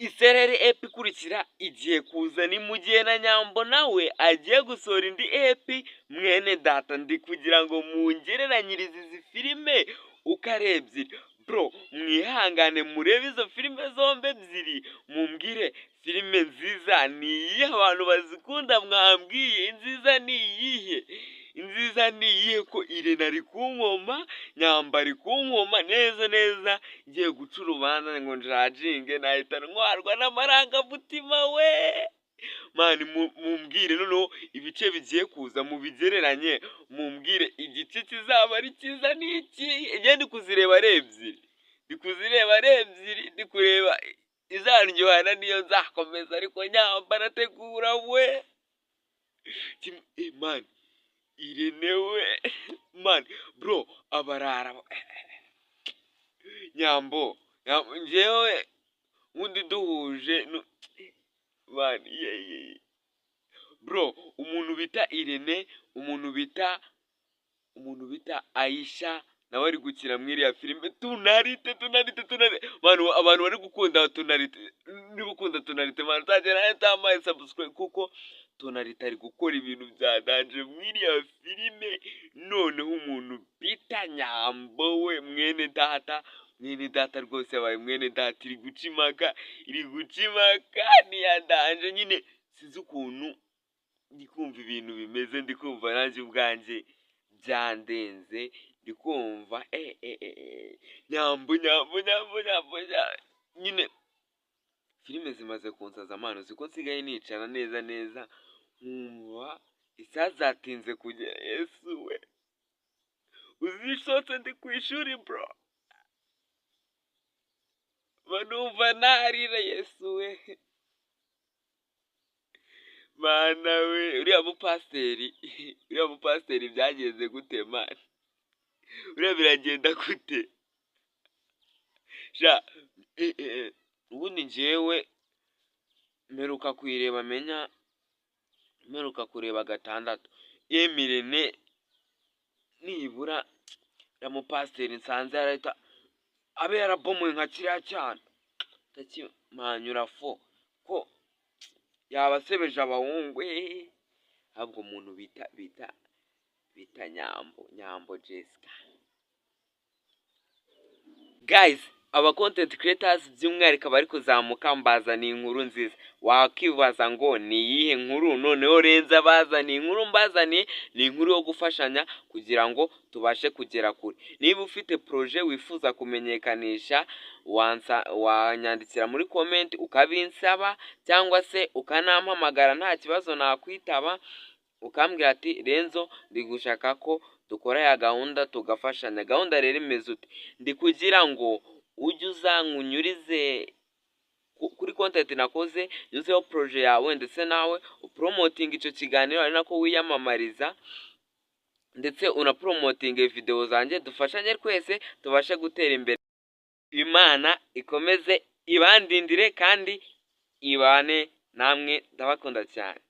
isereri epi ikurikira igiye kuza, ni mu gihe na Nyambo nawe agiye gusohora indi epi. Mwene data ndi kugira ngo mungereranyirize izi filime uko ari ebyiri. Bro, mwihangane murebe izo filime zombi ebyiri, mumbwire filime nziza ni iyihe. Abantu bazikunda mwambwiye inziza ni iyihe. Inziza ni iyihe ko Irene ari kunkoma, Nyamba ari kunkoma neza neza, ngiye guca urubanza ngo njajinge nahita ntwarwa n'amarangamutima we. Mani mumbwire noneho ibice bigiye kuza mubigereranye, mumbwire igice kizaba ari cyiza n'iki. Njye ndi kuzireba ari ebyiri, ndi kureba izaryohana niyo nzakomeza, ariko Nyamba arategura we. Mani Irene we mani bro abarara Nyambo njyewe undi duhuje mani bro, umuntu bita Irene, umuntu bita Aisha nawe ari gukina muri iriya filime tunarite mani. Abantu bari gukunda tunarite, niba ukunda tunarite mani utagera tamaye subscribe, kuko tunarite ari gukora ibintu bya danje muri iriya filime. Noneho umuntu bita Nyambo we mwene data rwose yabaye mwene data, iri guca impaka ni ya danje nyine. Sinzi ukuntu ndi kumva ibintu bimeze, ndi kumva nanjye ubwanjye byandenze, ndi kumva Nyambo nyine. Filime zimaze kunsaza amano, siko nsigaye nicara neza nkumva isazatinze kugera. Yesu we uzishotse ndi ku ishuri bro, banumva narira. Yesu we mana we, uriya mupasiteri byagenze gute mani? Uriya biragenda gute sha? Ubundi njyewe mperuka kureba gatandatu. Irene nibura ya mupasiteri nsanze yarahita abe yarabomoye nka kiriya cyane takimanyura fo ko yabasebeje abahungu. ahubwo umuntu bita Nyambo Jessica. Guys, aba content creators by'umwihariko bari kuzamuka mbazaniye inkuru nziza. Wakibaza ngo ni iyihe nkuru? Noneho Renza bazaniye inkuru mbazaniye, ni inkuru yo gufashanya kugira ngo tubashe kugera kure. Niba ufite projet wifuza kumenyekanisha, wanyandikira muri comment ukabinsaba, cyangwa se ukanampamagara nta kibazo nakwitaba, ukambwira ati Renzo ndi gushaka ko dukora ya gahunda tugafashanya. Gahunda rero imeze ute? Ndi kugira ngo ujye uzankunyurize kuri content nakoze, yuzeho projet yawe, ndetse nawe upromoting icyo kiganiro, ari nako wiyamamariza, ndetse unapromoting video zanjye, dufashanye twese tubashe gutera imbere. Imana ikomeze ibandindire kandi ibane namwe, ndabakunda cyane.